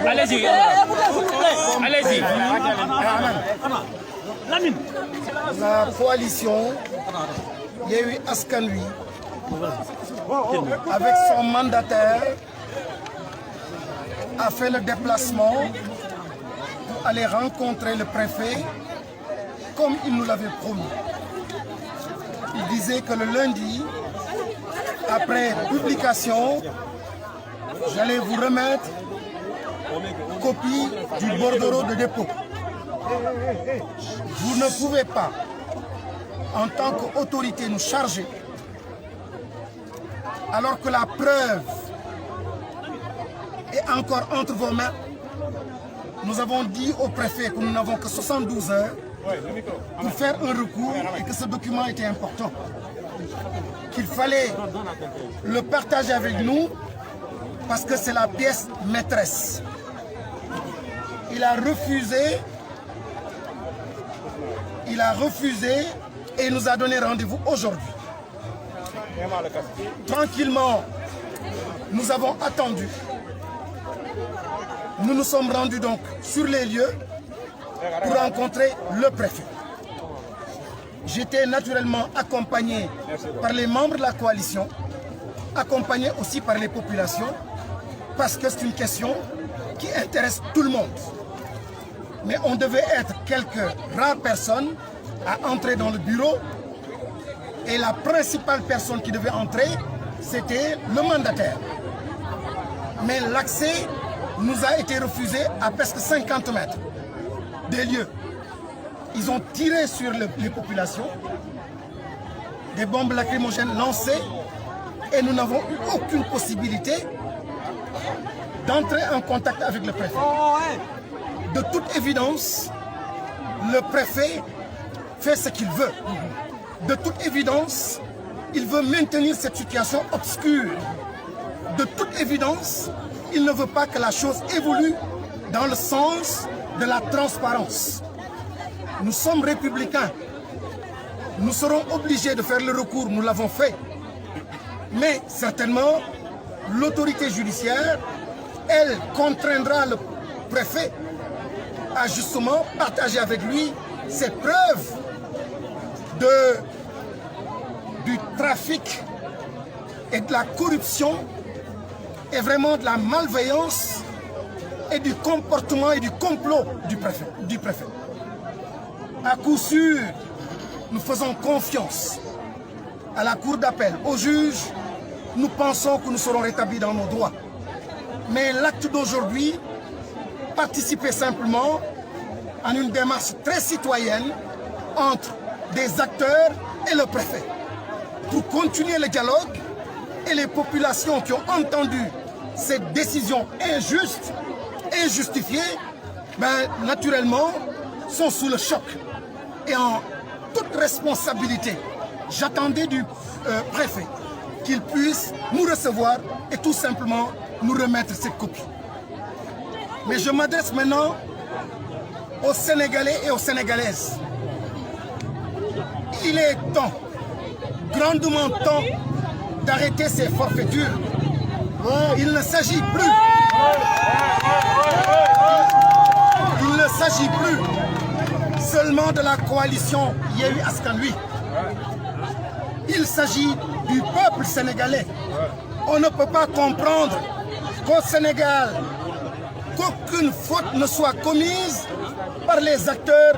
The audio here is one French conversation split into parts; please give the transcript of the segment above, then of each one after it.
Allez-y. Allez-y. La coalition Yewwi Askan Wi avec son mandataire a fait le déplacement pour aller rencontrer le préfet comme il nous l'avait promis. Il disait que le lundi, après publication, j'allais vous remettre copie du bordereau de dépôt. Vous ne pouvez pas, en tant qu'autorité, nous charger, alors que la preuve est encore entre vos mains. Nous avons dit au préfet que nous n'avons que 72 heures pour faire un recours et que ce document était important, qu'il fallait le partager avec nous parce que c'est la pièce maîtresse. Il a refusé et il nous a donné rendez-vous aujourd'hui. Tranquillement, nous avons attendu. Nous nous sommes rendus donc sur les lieux pour rencontrer le préfet. J'étais naturellement accompagné par les membres de la coalition, accompagné aussi par les populations, parce que c'est une question qui intéresse tout le monde. Mais on devait être quelques rares personnes à entrer dans le bureau et la principale personne qui devait entrer, c'était le mandataire. Mais l'accès nous a été refusé à presque 50 mètres des lieux. Ils ont tiré sur les populations, des bombes lacrymogènes lancées et nous n'avons eu aucune possibilité d'entrer en contact avec le préfet. De toute évidence, le préfet fait ce qu'il veut. De toute évidence, il veut maintenir cette situation obscure. De toute évidence, il ne veut pas que la chose évolue dans le sens de la transparence. Nous sommes républicains. Nous serons obligés de faire le recours, nous l'avons fait. Mais certainement, l'autorité judiciaire, elle contraindra le préfet à justement partager avec lui ces preuves du trafic et de la corruption et vraiment de la malveillance et du comportement et du complot du préfet. À coup sûr, nous faisons confiance à la cour d'appel, aux juges. Nous pensons que nous serons rétablis dans nos droits. Mais l'acte d'aujourd'hui participait simplement à une démarche très citoyenne entre des acteurs et le préfet pour continuer le dialogue, et les populations qui ont entendu cette décision injuste, injustifiée, naturellement sont sous le choc. Et en toute responsabilité, j'attendais du préfet qu'il puisse nous recevoir et tout simplement nous remettre cette copie. Mais je m'adresse maintenant aux Sénégalais et aux Sénégalaises. Il est temps, grandement temps, d'arrêter ces forfaitures. Il ne s'agit plus. Il ne s'agit plus seulement de la coalition Yewwi Askan Wi. Il s'agit du peuple sénégalais. On ne peut pas comprendre qu'au Sénégal, qu'aucune faute ne soit commise par les acteurs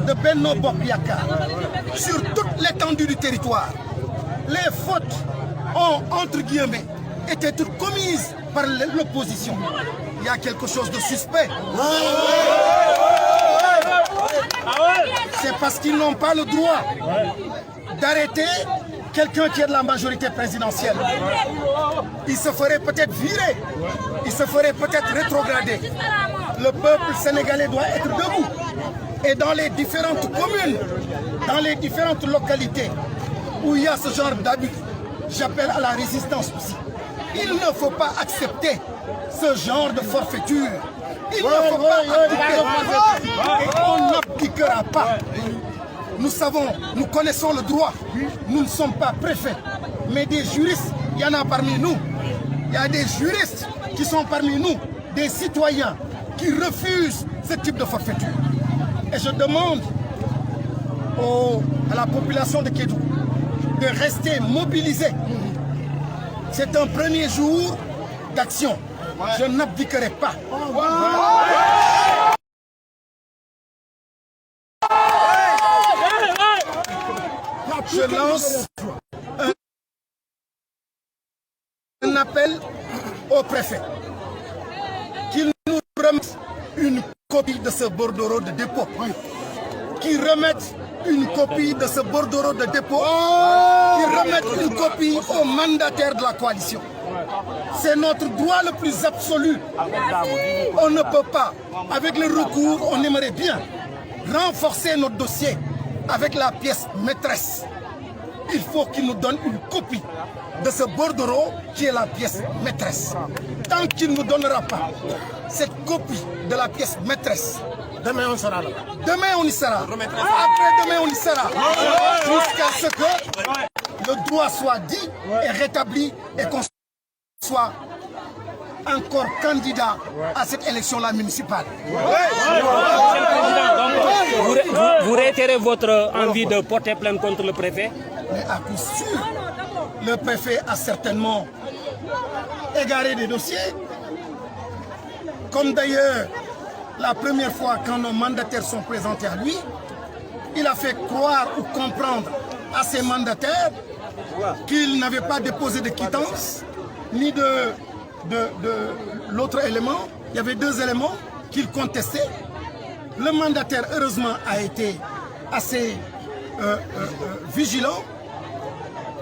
de Benno Bokk Yakaar sur toute l'étendue du territoire. Les fautes ont, entre guillemets, été toutes commises par l'opposition. Il y a quelque chose de suspect. C'est parce qu'ils n'ont pas le droit d'arrêter quelqu'un qui est de la majorité présidentielle. Il se ferait peut-être virer, il se ferait peut-être rétrograder. Le peuple sénégalais doit être debout. Et dans les différentes communes, dans les différentes localités où il y a ce genre d'abus, j'appelle à la résistance aussi. Il ne faut pas accepter ce genre de forfaiture. Il ne faut pas abdiquer. Et on n'abdiquera pas. Nous savons, nous connaissons le droit. Nous ne sommes pas préfets. Mais des juristes, il y en a parmi nous. Il y a des juristes qui sont parmi nous, des citoyens qui refuse ce type de forfaiture. Et je demande à la population de Kédougou de rester mobilisée. C'est un premier jour d'action. Je n'abdiquerai pas. Je lance un appel au préfet qu'il nous remette une copie de ce bordereau de dépôt. Qu'il remette une copie de ce bordereau de dépôt. Qu'il remette une copie au mandataire de la coalition. C'est notre droit le plus absolu. On ne peut pas, avec le recours, on aimerait bien renforcer notre dossier avec la pièce maîtresse. Il faut qu'il nous donne une copie de ce bordereau qui est la pièce maîtresse. Tant qu'il ne nous donnera pas cette copie de la pièce maîtresse, demain on sera là. Demain on y sera. Après-demain on y sera. Jusqu'à ce que le droit soit dit et rétabli et qu'on soit encore candidat à cette élection-là municipale. Vous réitérez votre envie de porter plainte contre le préfet? Mais à coup sûr, le préfet a certainement égaré des dossiers. Comme d'ailleurs, la première fois quand nos mandataires sont présentés à lui, il a fait croire ou comprendre à ses mandataires qu'il n'avait pas déposé de quittance, ni de l'autre élément. Il y avait deux éléments qu'il contestait. Le mandataire, heureusement, a été assez vigilant.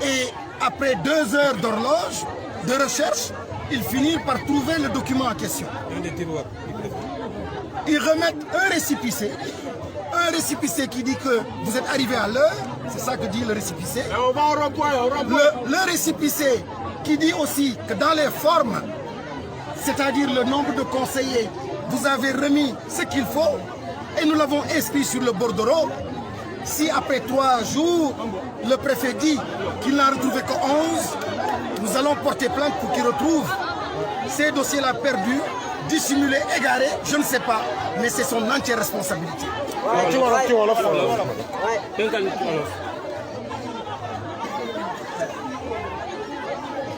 Et après 2 heures d'horloge, de recherche, ils finissent par trouver le document en question. Ils remettent un récépissé qui dit que vous êtes arrivé à l'heure, c'est ça que dit le récépissé. Le récépissé qui dit aussi que dans les formes, c'est-à-dire le nombre de conseillers, vous avez remis ce qu'il faut et nous l'avons inscrit sur le bordereau. Si après 3 jours, le préfet dit qu'il n'a retrouvé que 11, nous allons porter plainte pour qu'il retrouve ces dossiers-là perdus, dissimulés, égarés, je ne sais pas, mais c'est son entière responsabilité.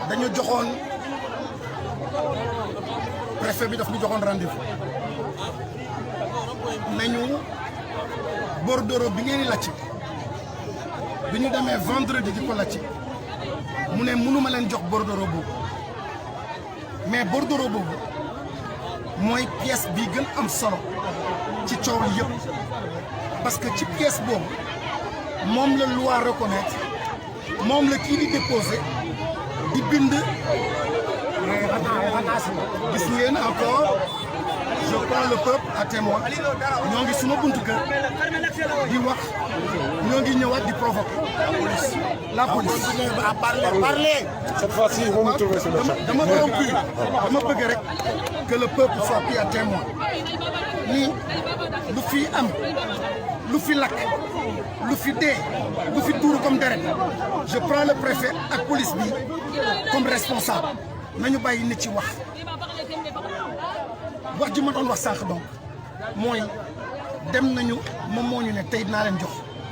Dañu joxoon préfet bi daf ñu joxoon rendez-vous nañu bordereau bi ngeen di lacc bi ñu demee vendredi di ko lacc mu ne mënuma leen jox bordereau boobu mais bordereau boobu mooy pièce bi gën am solo ci coow li yëpp parce que ci pièce boobu moom la loi reconnaître moom la kii di déposé di bind gis ngeen encore je prends le peuple à témoin ñoo ngi suma buntu kër di wax ñoo ngi ñëwaat di provoquer la police à parler cette fois-ci ils vont nous trouver sur le chat. dama bëgg rek que le peuple soit pris à témoin ni lu fi am lu fi lakk lu fi dee lu fi tuuru comme deret je prends le préfet ak police bi comme responsable nañu bàyyi nit ci wax ji ma doon wax sànq donc mooy dem nañu moom moo ñu ne tey dinaa leen jox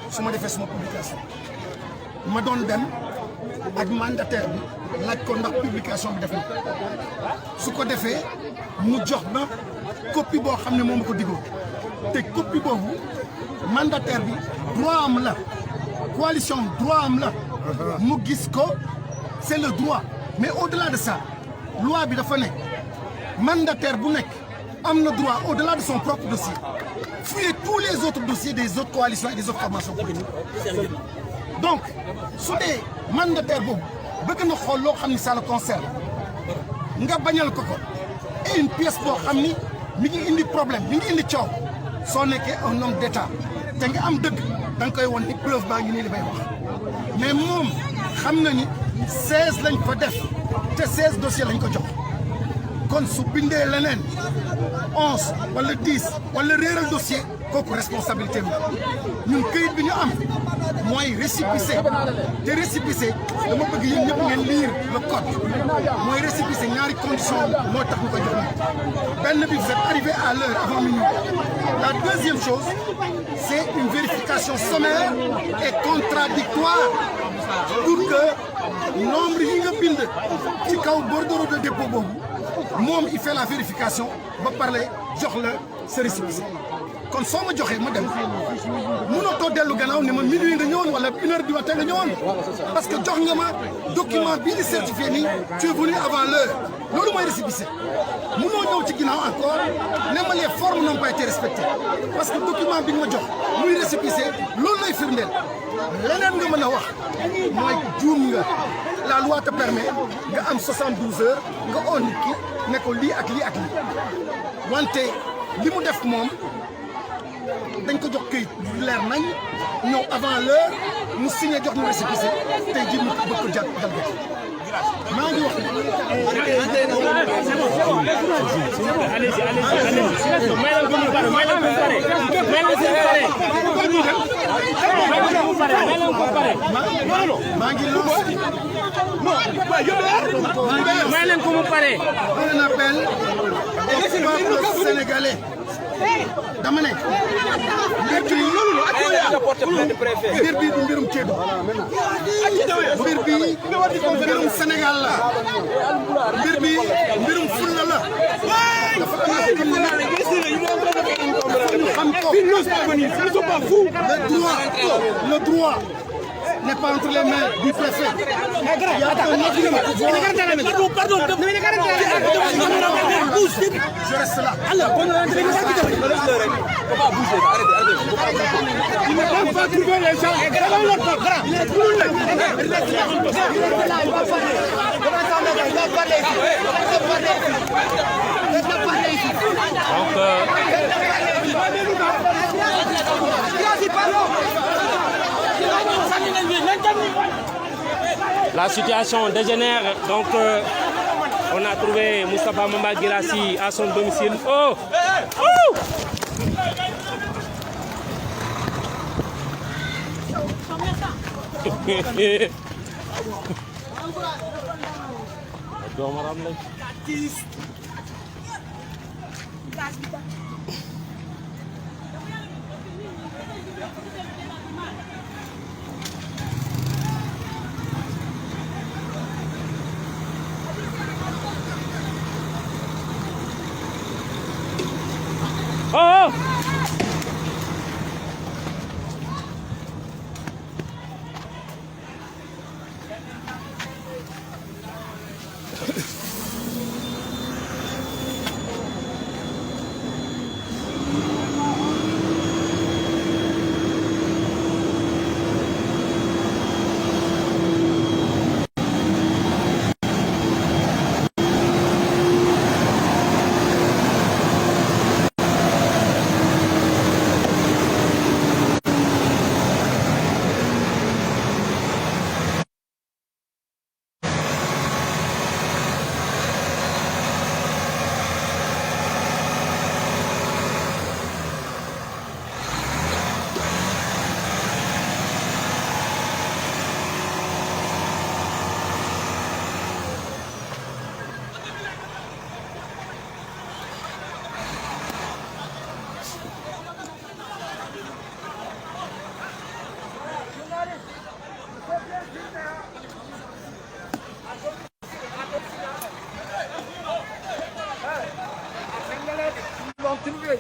su ma defee suma publication ma doon dem ak mandataire bi laaj ko ndax publication bi def na su ko defee mu jox na copie boo xam ne moom ma ko digoo te copie boobu mandataire bi droit am la coalition droit am la mu gis ko c'est le droit mais au-delà de ça loi bi dafa ne mandataire bu nekk am na droit au-delà de son propre dossier fouiller tous les autres dossiers des autres coalitions et des autres formations politiques donc su dee mandataire boobu bëgg na xool loo xam ni ça le concerne nga bañal ko et une pièce boo xam ni mi ngi indi problème mi ngi indi coow soo nekkee un homme d'état te nga am dëgg da nga koy won ni preuve baa ngi nii li may wax mais moom xam na ni 16 lañ ko def te 16 dossiers lañ ko jox kon su bindee leneen 11 wala 10 wala réeral dossier kooku responsabilité bi ñun këyit bi ñu am mooy récépissé te récépissé dama bëgg yéen ñëpp ngeen lire le code mooy récépissé ñaari condition moo tax ñu koy jox benn bi vous êtes arrivé à l'heure avant minuit. La deuxième chose c'est une vérification sommaire et contradictoire pour que nombre yi nga bind ci kaw bordereau de dépôt boobu moom il fait la vérification ba parler jox la sa récépissé kon soo ma joxee ma dem mënatoo dellu gannaaw ne ma minuit nga ñëwoon wala 1h du matin nga ñëwoon parce que jox nga ma document bii di certifié nii tu es venu avant l'heure loolu mooy récépissé mënoo ñëw ci ginnaaw encore ne ma les formes n'ont pas été respectées parce que document bi nga ma jox muy récépissé loolu lay firndeel leneen nga mën a wax mooy juum nga la loi te permet nga am 72 heures nga oo nit ki ne ko lii ak lii ak lii wante li mu def moom dañ ko jox këyit leer nañ ñëw avant l'heure mu signé jox ñu récépissé tey jii mu bëgg ko jalgati maa ngi wax maa ngi lancé may leen ko mu pare un appel au peuple sénégalais dama ne mbir bi du mbirum Kédougou mbir bi mbirum Sénégal la mbir bi mbirum fulla la dafa am xam ko le droit n'est pas entre les mains du préfet. Il y a un autre pouvoir. Je reste là. Il ne peut pas trouver les gens. La situation dégénère, donc on a trouvé Moustapha Mamba Guirassy à son domicile. Oh! Oh! Oh!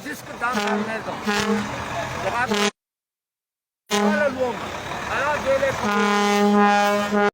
Jusque dans la maison. Voilà l'homme. Alors, je l'ai